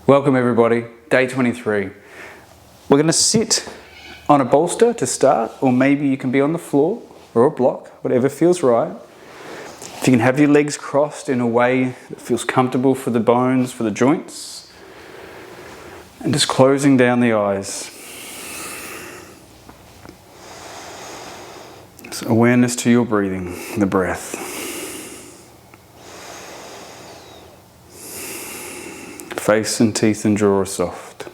Welcome everybody, day 23. We're going to sit on a bolster to start, or maybe you can be on the floor or a block, whatever feels right. If you can have your legs crossed in a way that feels comfortable for the bones, for the joints. And just closing down the eyes. Just awareness to your breathing, the breath. Face and teeth and jaw are soft.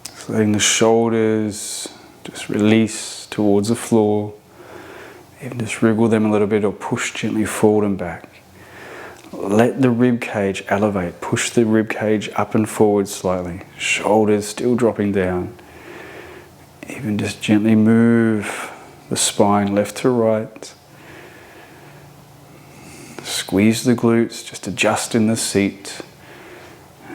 Just letting the shoulders just release towards the floor. Even just wriggle them a little bit or push gently forward and back. Let the rib cage elevate. Push the rib cage up and forward slightly. Shoulders still dropping down. Even just gently move the spine left to right. Squeeze the glutes, just adjust in the seat.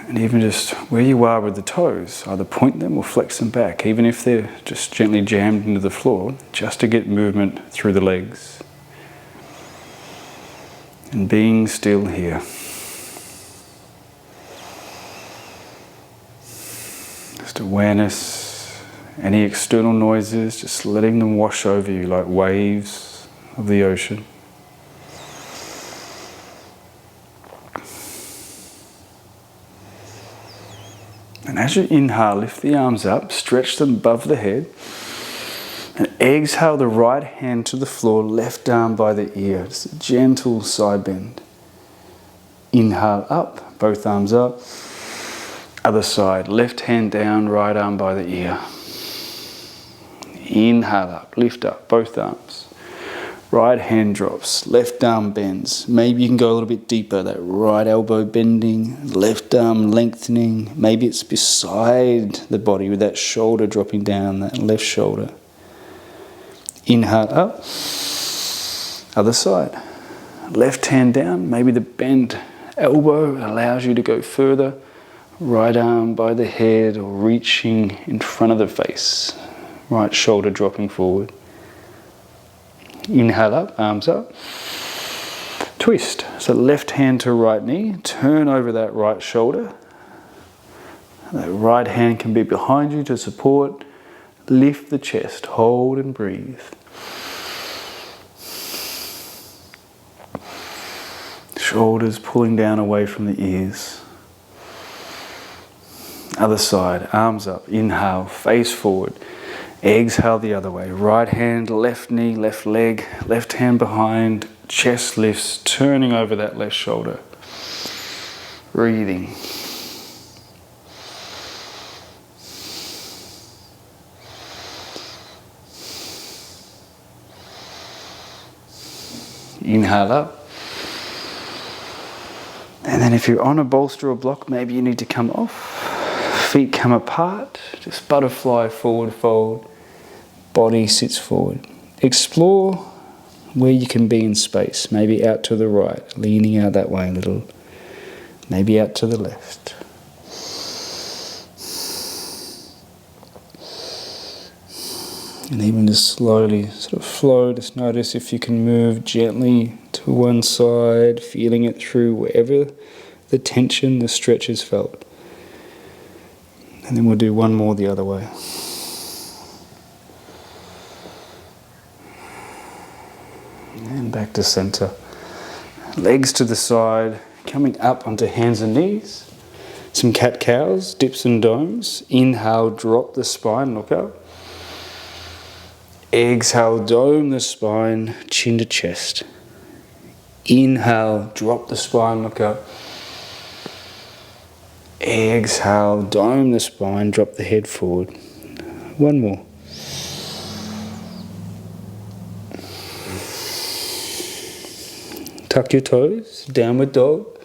And even just where you are with the toes, either point them or flex them back, even if they're just gently jammed into the floor, just to get movement through the legs. And being still here. Just awareness. Any external noises, just letting them wash over you like waves of the ocean. And as you inhale, lift the arms up, stretch them above the head. And exhale the right hand to the floor, left arm by the ear. Just a gentle side bend. Inhale up, both arms up. Other side, left hand down, right arm by the ear. Inhale up, lift up, both arms. Right hand drops, left arm bends. Maybe you can go a little bit deeper, that right elbow bending, left arm lengthening. Maybe it's beside the body with that shoulder dropping down, that left shoulder. Inhale up, other side. Left hand down, maybe the bent elbow allows you to go further. Right arm by the head or reaching in front of the face. Right shoulder dropping forward. Inhale up, arms up. Twist. So left hand to right knee. Turn over that right shoulder. That right hand can be behind you to support. Lift the chest. Hold and breathe. Shoulders pulling down away from the ears. Other side. Arms up. Inhale. Face forward. Exhale the other way. Right hand, left knee, left leg, left hand behind, chest lifts, turning over that left shoulder. Breathing. Inhale up. And then if you're on a bolster or block, maybe you need to come off. Feet come apart, just butterfly forward fold, body sits forward. Explore where you can be in space, maybe out to the right, leaning out that way a little, maybe out to the left. And even just slowly sort of flow, just notice if you can move gently to one side, feeling it through wherever the tension, the stretch is felt. And then we'll do one more the other way. And back to center. Legs to the side, coming up onto hands and knees. Some cat-cows, dips and domes. Inhale, drop the spine, look up. Exhale, dome the spine, chin to chest. Inhale, drop the spine, look up. Exhale, dome the spine, drop the head forward. One more. Tuck your toes, downward dog.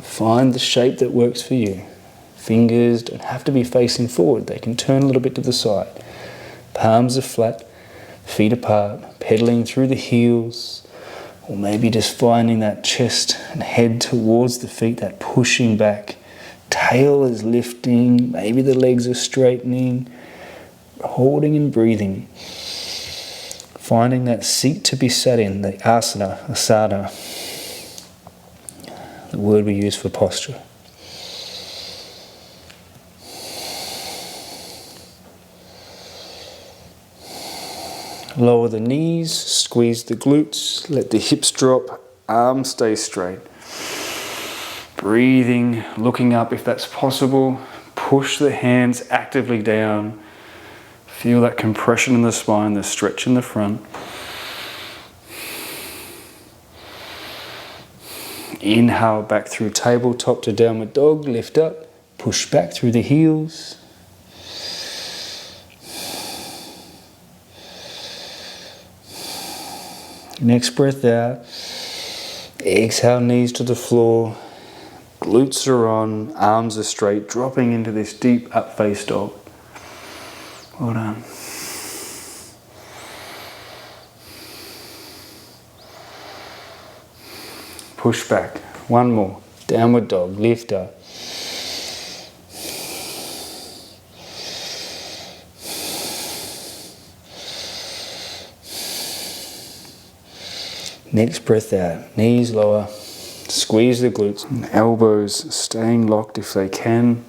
Find the shape that works for you. Fingers don't have to be facing forward, they can turn a little bit to the side. Palms are flat, feet apart, pedaling through the heels, or maybe just finding that chest and head towards the feet, that pushing back. Tail is lifting, maybe the legs are straightening, holding and breathing. Finding that seat to be sat in, the asana, the word we use for posture. Lower the knees, squeeze the glutes, let the hips drop, arms stay straight. Breathing, looking up if that's possible. Push the hands actively down. Feel that compression in the spine, the stretch in the front. Inhale back through tabletop to downward dog, lift up, push back through the heels. Next breath out, exhale, knees to the floor, glutes are on, arms are straight, dropping into this deep up face dog. Well done. Push back, one more, downward dog, lift up. Next breath out, knees lower, squeeze the glutes, elbows staying locked if they can.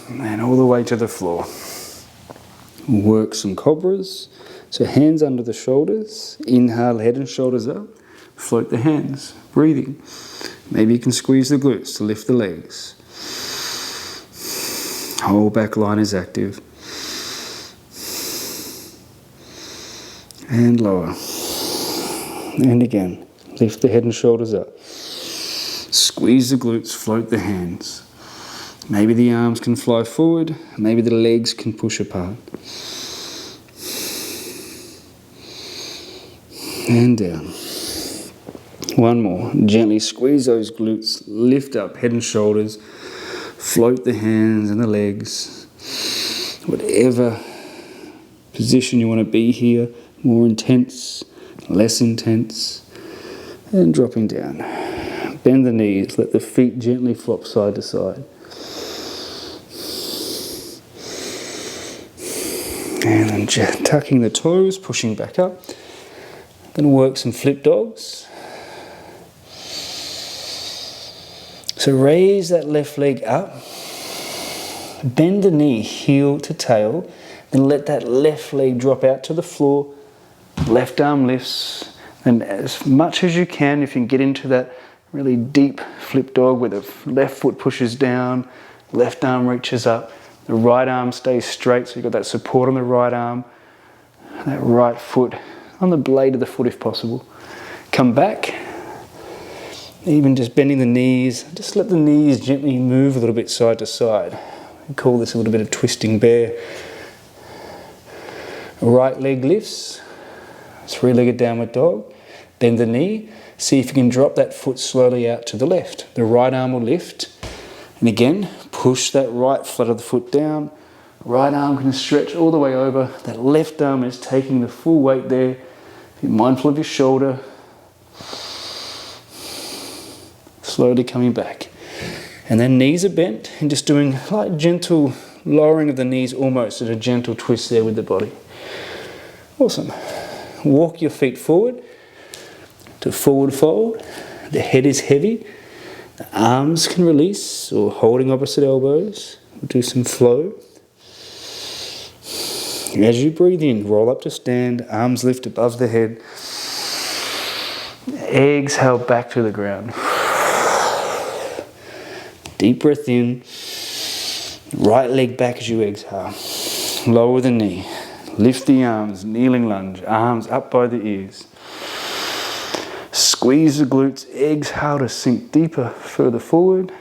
And all the way to the floor. Work some cobras. So hands under the shoulders, inhale, head and shoulders up, float the hands, breathing. Maybe you can squeeze the glutes to lift the legs. Whole back line is active. And lower. And again, lift the head and shoulders up. Squeeze the glutes, float the hands. Maybe the arms can fly forward, maybe the legs can push apart. And down. One more. Gently squeeze those glutes, lift up head and shoulders, float the hands and the legs. Whatever position you want to be here, more intense, less intense, and dropping down. Bend the knees, let the feet gently flop side to side. And then tucking the toes, pushing back up. Then work some flip dogs. So raise that left leg up, bend the knee, heel to tail, then let that left leg drop out to the floor, left arm lifts, and as much as you can, if you can get into that really deep flip dog where the left foot pushes down, left arm reaches up, the right arm stays straight, so you've got that support on the right arm, that right foot on the blade of the foot if possible. Come back, even just bending the knees, just let the knees gently move a little bit side to side. We call this a little bit of twisting bear. Right leg lifts, three-legged downward dog. Bend the knee, see if you can drop that foot slowly out to the left. The right arm will lift, and again, push that right flat of the foot down. Right arm can stretch all the way over. That left arm is taking the full weight there. Be mindful of your shoulder. Slowly coming back. And then knees are bent and just doing like gentle lowering of the knees almost at a gentle twist there with the body. Awesome. Walk your feet forward to forward fold. The head is heavy. The arms can release or holding opposite elbows. We'll do some flow. As you breathe in, roll up to stand, arms lift above the head. Exhale back to the ground. Deep breath in. Right leg back as you exhale. Lower the knee. Lift the arms, kneeling lunge, arms up by the ears. Squeeze the glutes, exhale to sink deeper, further forward.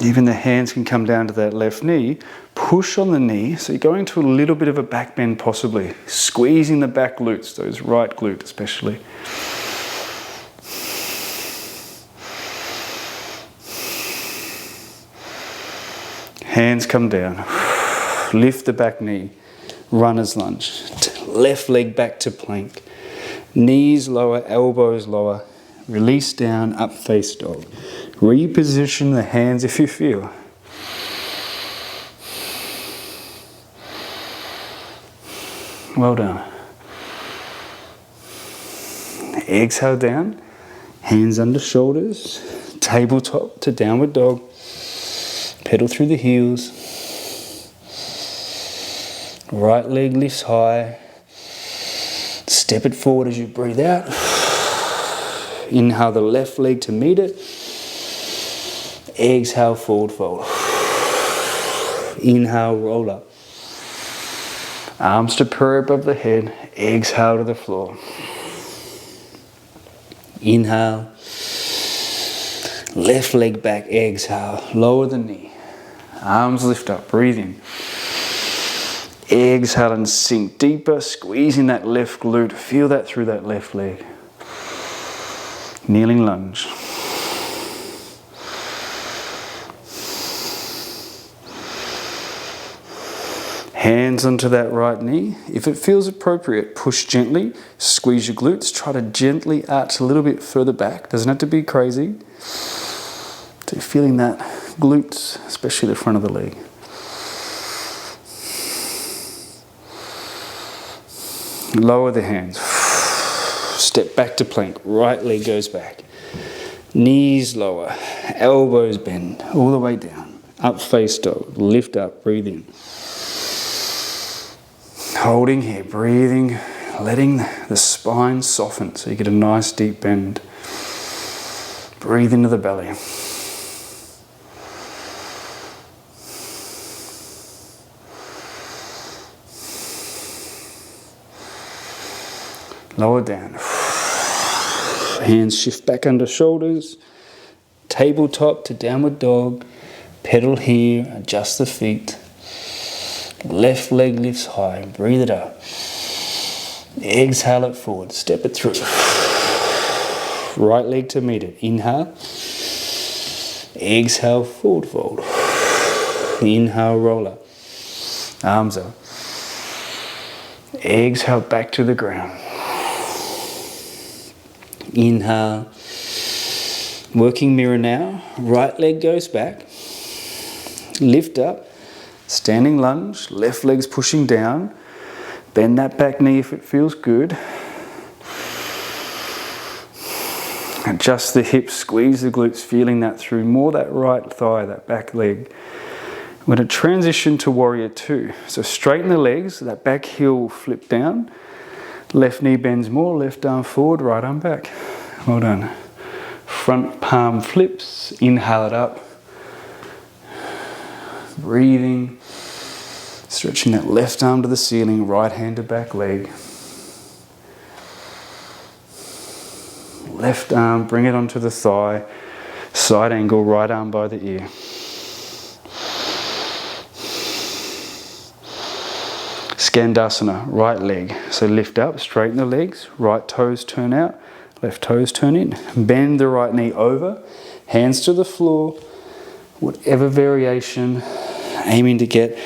Even the hands can come down to that left knee. Push on the knee, so you're going to a little bit of a back bend possibly. Squeezing the back glutes, those right glute especially. Hands come down. Lift the back knee. Runner's lunge. Left leg back to plank. Knees lower, elbows lower. release down, up face dog. Reposition the hands if you feel. Well done. Exhale down, hands under shoulders, tabletop to downward dog. Pedal through the heels. Right leg lifts high. Step it forward as you breathe out. Inhale the left leg to meet it. Exhale, forward fold. Inhale, roll up. Arms to prayer above the head. Exhale to the floor. Inhale. Left leg back, exhale. Lower the knee. Arms lift up, breathe in. Exhale and sink deeper, squeezing that left glute. Feel that through that left leg. Kneeling lunge. Hands onto that right knee. If it feels appropriate, push gently, squeeze your glutes. Try to gently arch a little bit further back. Doesn't have to be crazy. So you're feeling that glutes, especially the front of the leg. Lower the hands. Step back to plank. Right leg goes back. Knees lower. Elbows bend all the way down. Up face dog. Lift up. Breathe in. Holding here. Breathing. Letting the spine soften so you get a nice deep bend. Breathe into the belly. Lower down. Hands shift back under shoulders. Tabletop to downward dog. Pedal here. Adjust the feet. Left leg lifts high. Breathe it up. Exhale it forward. Step it through. Right leg to meet it. Inhale. Exhale, forward fold. Inhale, roll up. Arms up. Exhale, back to the ground. Inhale. Working mirror now. Right leg goes back. Lift up. Standing lunge. Left leg's pushing down. Bend that back knee if it feels good. Adjust the hips, squeeze the glutes, feeling that through more that right thigh, that back leg. We're going to transition to warrior two. So straighten the legs, that back heel will flip down. Left knee bends more, left arm forward, right arm back. Well done. Front palm flips, inhale it up. Breathing. Stretching that left arm to the ceiling, right hand to back leg. Left arm, bring it onto the thigh. Side angle, right arm by the ear. Skandasana, right leg. So lift up, straighten the legs, right toes turn out, left toes turn in. Bend the right knee over, hands to the floor, whatever variation, aiming to get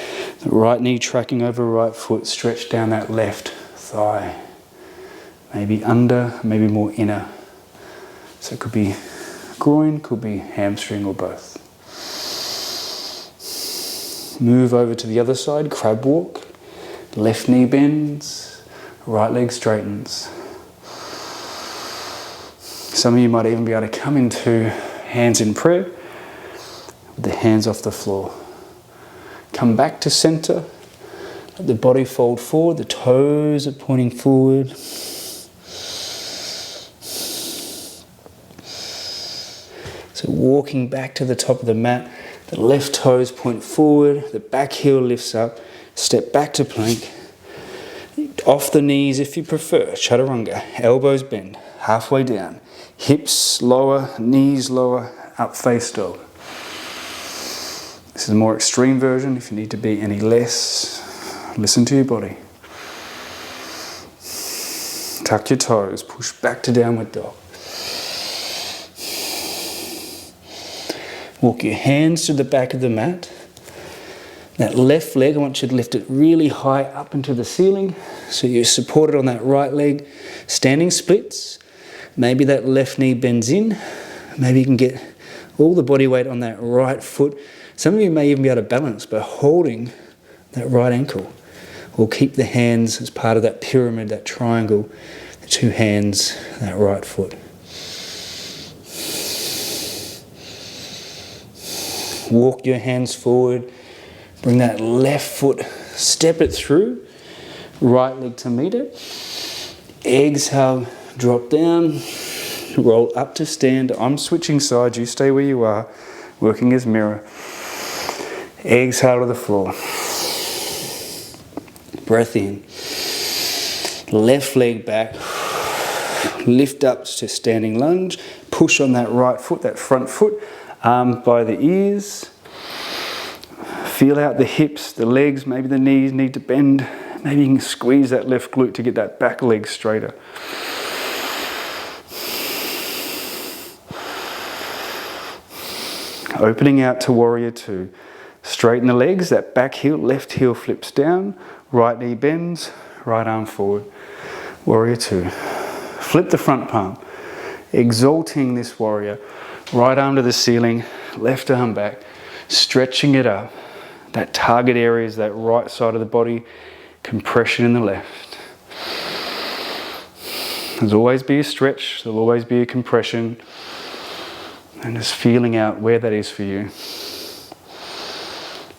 the right knee tracking over right foot, stretch down that left thigh. Maybe under, maybe more inner. So it could be groin, could be hamstring or both. Move over to the other side, crab walk. Left knee bends, right leg straightens. Some of you might even be able to come into hands in prayer with the hands off the floor. Come back to center. Let the body fold forward, the toes are pointing forward. So walking back to the top of the mat, the left toes point forward, the back heel lifts up. Step back to plank. Off the knees if you prefer. Chaturanga. Elbows bend. Halfway down. Hips lower, knees lower. Up face dog. This is a more extreme version. If you need to be any less, listen to your body. Tuck your toes. Push back to downward dog. Walk your hands to the back of the mat. That left leg, I want you to lift it really high up into the ceiling. So you're supported on that right leg. Standing splits. Maybe that left knee bends in. Maybe you can get all the body weight on that right foot. Some of you may even be able to balance by holding that right ankle. Or keep the hands as part of that pyramid, that triangle, the two hands, that right foot. Walk your hands forward. Bring that left foot, step it through. Right leg to meet it. Exhale, drop down. Roll up to stand. I'm switching sides. You stay where you are, working as mirror. Exhale to the floor. Breath in. Left leg back. Lift up to standing lunge. Push on that right foot, that front foot. Arm by the ears. Feel out the hips, the legs, maybe the knees need to bend. Maybe you can squeeze that left glute to get that back leg straighter. Opening out to warrior two. Straighten the legs, that back heel, left heel flips down, right knee bends, right arm forward. Warrior two. Flip the front palm, exalting this warrior. Right arm to the ceiling, left arm back, stretching it up. That target area is that right side of the body, compression in the left. There'll always be a stretch, there'll always be a compression. And just feeling out where that is for you.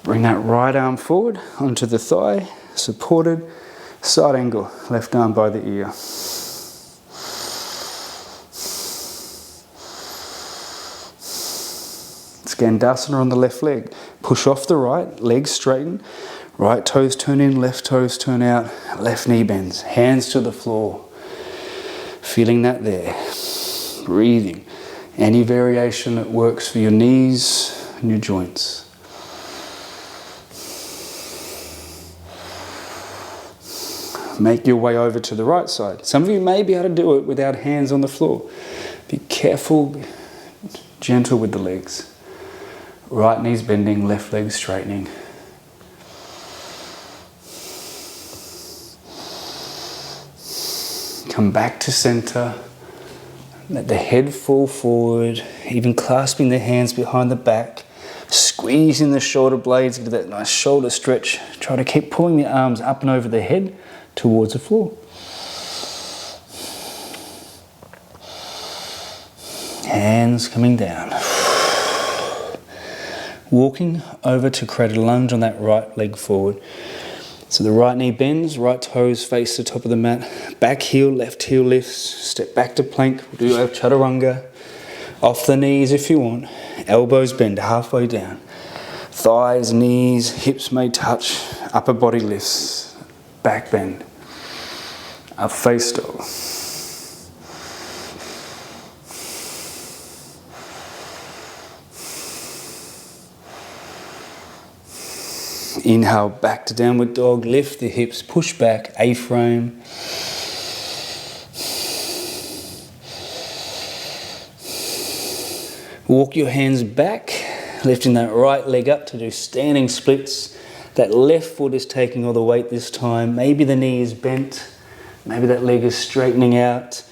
Bring that right arm forward onto the thigh, supported, side angle, left arm by the ear. Skandasana on the left leg. Push off the right, legs straighten, right toes turn in, left toes turn out, left knee bends, hands to the floor. Feeling that there. Breathing. Any variation that works for your knees and your joints. Make your way over to the right side. Some of you may be able to do it without hands on the floor. Be careful, gentle with the legs. Right knees bending, left leg straightening. Come back to center. Let the head fall forward, even clasping the hands behind the back, squeezing the shoulder blades into that nice shoulder stretch. Try to keep pulling the arms up and over the head towards the floor. Hands coming down. Walking over to create a lunge on that right leg forward. So the right knee bends, right toes face the top of the mat, back heel, left heel lifts, step back to plank, we'll do our chaturanga. Off the knees if you want, elbows bend halfway down. Thighs, knees, hips may touch, upper body lifts, back bend, up face dog. Inhale back to downward dog, lift the hips, push back, A-frame. Walk your hands back, lifting that right leg up to do standing splits. That left foot is taking all the weight this time. Maybe the knee is bent, maybe that leg is straightening out.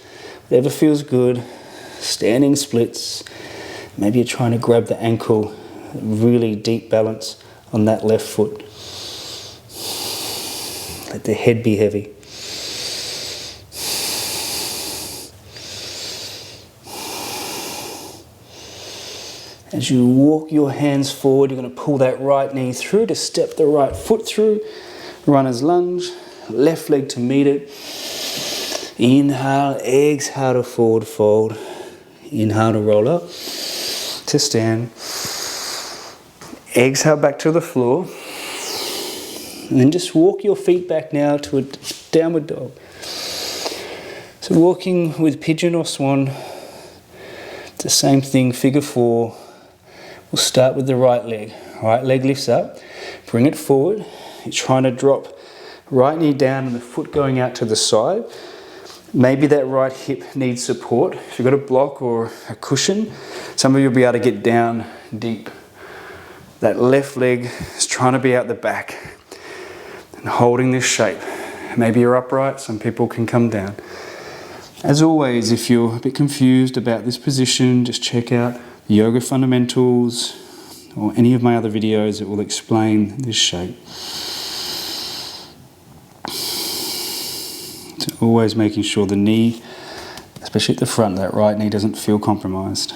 Whatever feels good, standing splits. Maybe you're trying to grab the ankle, really deep balance on that left foot. Let the head be heavy. As you walk your hands forward, you're going to pull that right knee through to step the right foot through. Runner's lunge, left leg to meet it. Inhale, exhale to forward fold. Inhale to roll up, to stand. Exhale back to the floor. And then just walk your feet back now to a downward dog. So walking with pigeon or swan, it's the same thing, figure four. We'll start with the right leg. Right leg lifts up, bring it forward. You're trying to drop right knee down and the foot going out to the side. Maybe that right hip needs support. If you've got a block or a cushion, some of you will be able to get down deep. That left leg is trying to be out the back and holding this shape. Maybe you're upright, some people can come down. As always, if you're a bit confused about this position, just check out the Yoga Fundamentals or any of my other videos that will explain this shape. So always making sure the knee, especially at the front, that right knee doesn't feel compromised.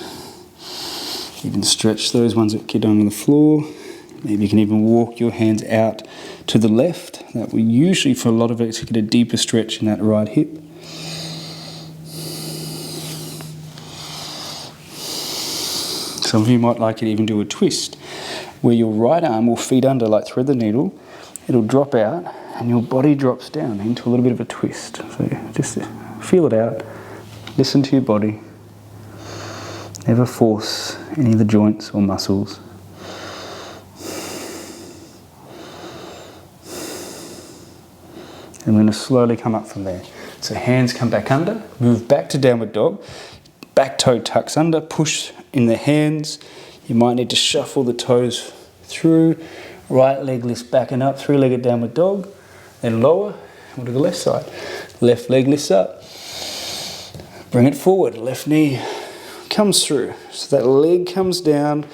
Even stretch those ones that get on the floor. Maybe you can even walk your hands out to the left. That will usually, for a lot of it, to get a deeper stretch in that right hip. Some of you might like it even do a twist, where your right arm will feed under like thread the needle, it'll drop out, and your body drops down into a little bit of a twist. So just feel it out, listen to your body, never force any of the joints or muscles. And we're going to slowly come up from there. So hands come back under, move back to downward dog, back toe tucks under, push in the hands. You might need to shuffle the toes through, right leg lifts back and up, three-legged downward dog, then lower, we'll do the left side. Left leg lifts up, bring it forward, left knee comes through. So that leg comes down,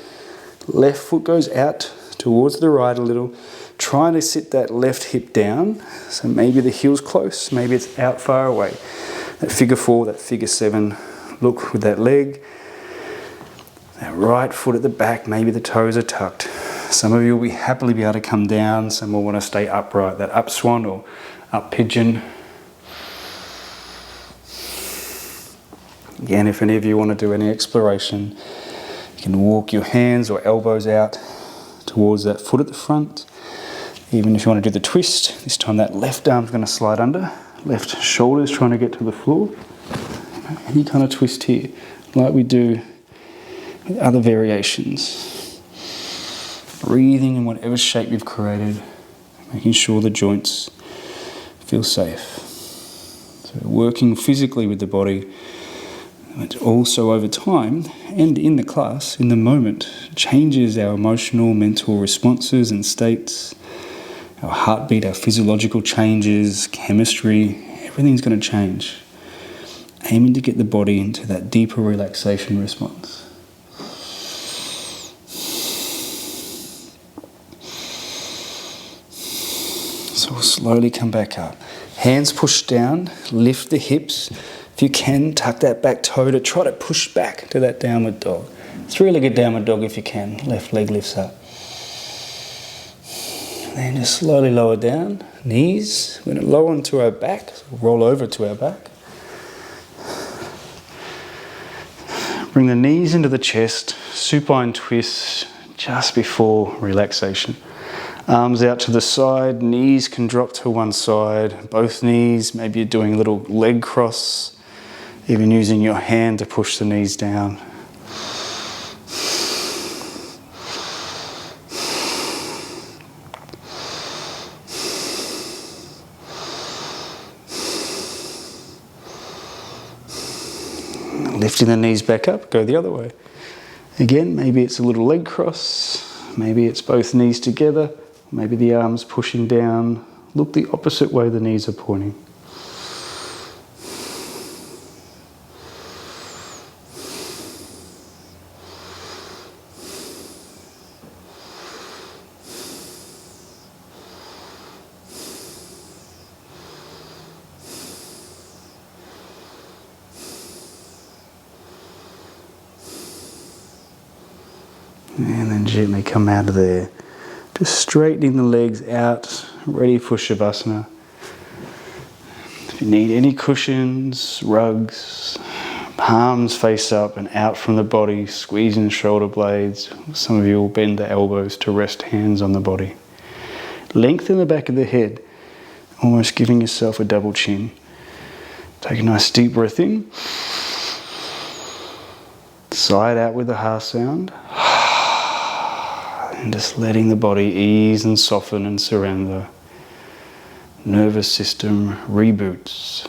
left foot goes out towards the right a little, trying to sit that left hip down. So maybe the heel's close, maybe it's out far away. That figure 4, that figure 7, look with that leg. That right foot at the back, maybe the toes are tucked. Some of you will happily be able to come down, some will want to stay upright, that up swan or up pigeon. Again, if any of you want to do any exploration, you can walk your hands or elbows out towards that foot at the front. Even if you want to do the twist, this time that left arm's going to slide under, left shoulder's trying to get to the floor. Any kind of twist here, like we do with other variations. Breathing in whatever shape you've created, making sure the joints feel safe. So working physically with the body, but also over time and in the class, in the moment, changes our emotional, mental responses and states. Our heartbeat, our physiological changes, chemistry, everything's going to change. Aiming to get the body into that deeper relaxation response. So we'll slowly come back up. Hands push down, lift the hips. If you can, tuck that back toe to try to push back to that downward dog. Three-legged downward dog if you can. Left leg lifts up. Then just slowly lower down, knees. We're going to lower onto our back, so we'll roll over to our back. Bring the knees into the chest, supine twist just before relaxation. Arms out to the side, knees can drop to one side, both knees, maybe you're doing a little leg cross, even using your hand to push the knees down. Lifting the knees back up, go the other way. Again, maybe it's a little leg cross, maybe it's both knees together, maybe the arms pushing down. Look the opposite way the knees are pointing. And then gently come out of there. Just straightening the legs out, ready for Sivasana. If you need any cushions, rugs, palms face up and out from the body, squeezing the shoulder blades. Some of you will bend the elbows to rest hands on the body. Lengthen the back of the head, almost giving yourself a double chin. Take a nice deep breath in. Sigh out with the ha sound. And just letting the body ease and soften and surrender. Nervous system reboots.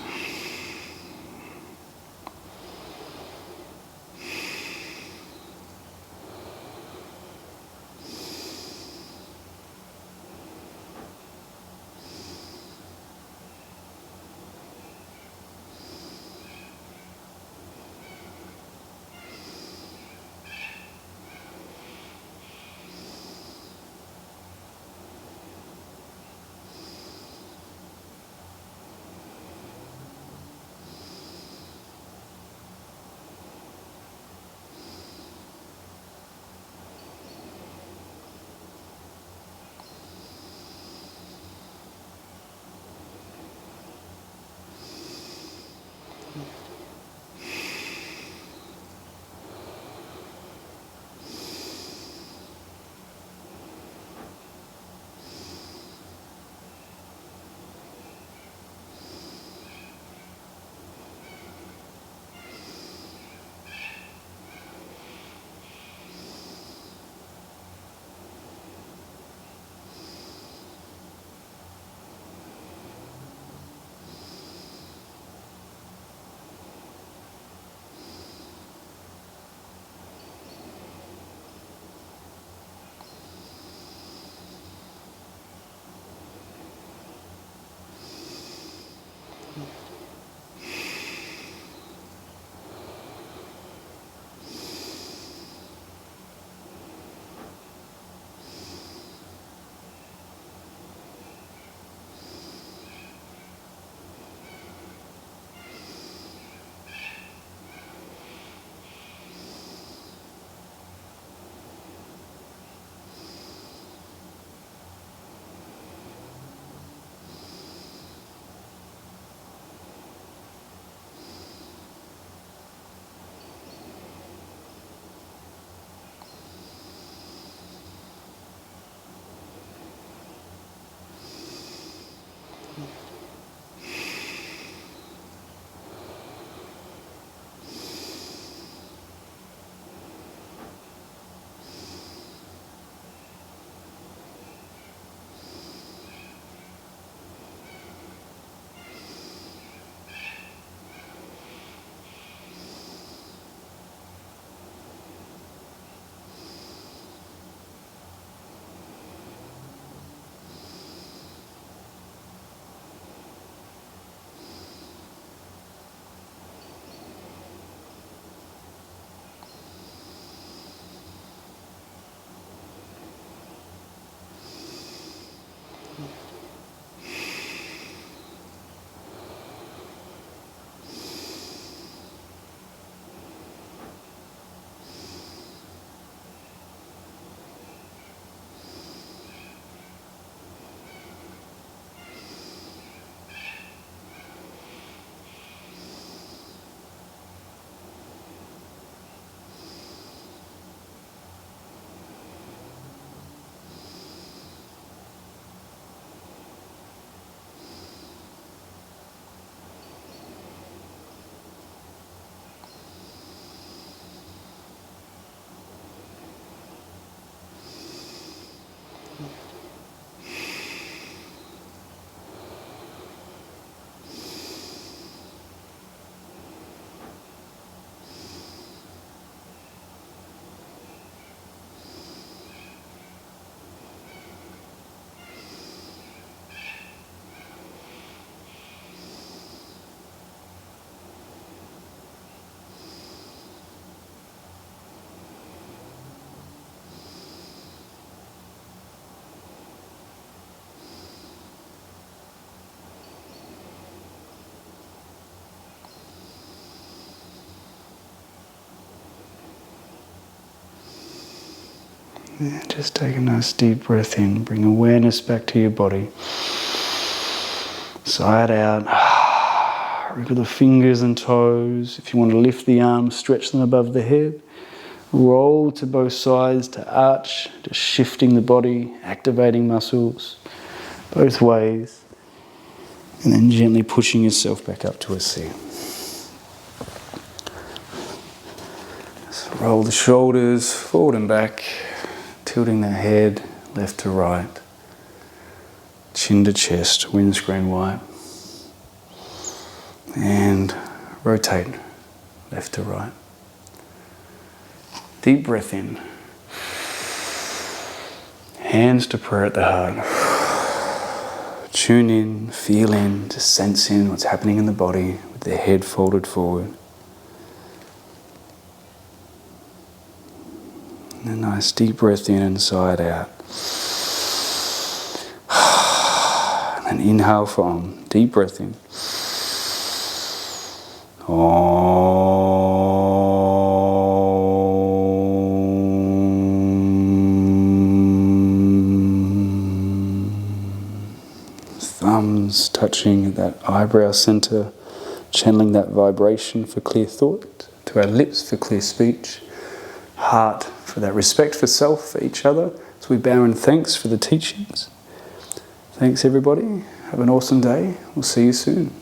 Yeah, just take a nice deep breath in. Bring awareness back to your body. Side out. Wriggle the fingers and toes. If you want to lift the arms, stretch them above the head. Roll to both sides to arch, just shifting the body, activating muscles both ways. And then gently pushing yourself back up to a seat. So roll the shoulders forward and back, tilting the head left to right, chin to chest, windscreen wipe, and rotate left to right. Deep breath in. Hands to prayer at the heart. Tune in, feel in, just sense in what's happening in the body with the head folded forward. And a nice deep breath in and side out. And then inhale for Om. Deep breath in. Thumbs touching at that eyebrow center, channeling that vibration for clear thought, to our lips for clear speech, heart for that respect for self, for each other. So we bow in thanks for the teachings. Thanks everybody. Have an awesome day. We'll see you soon.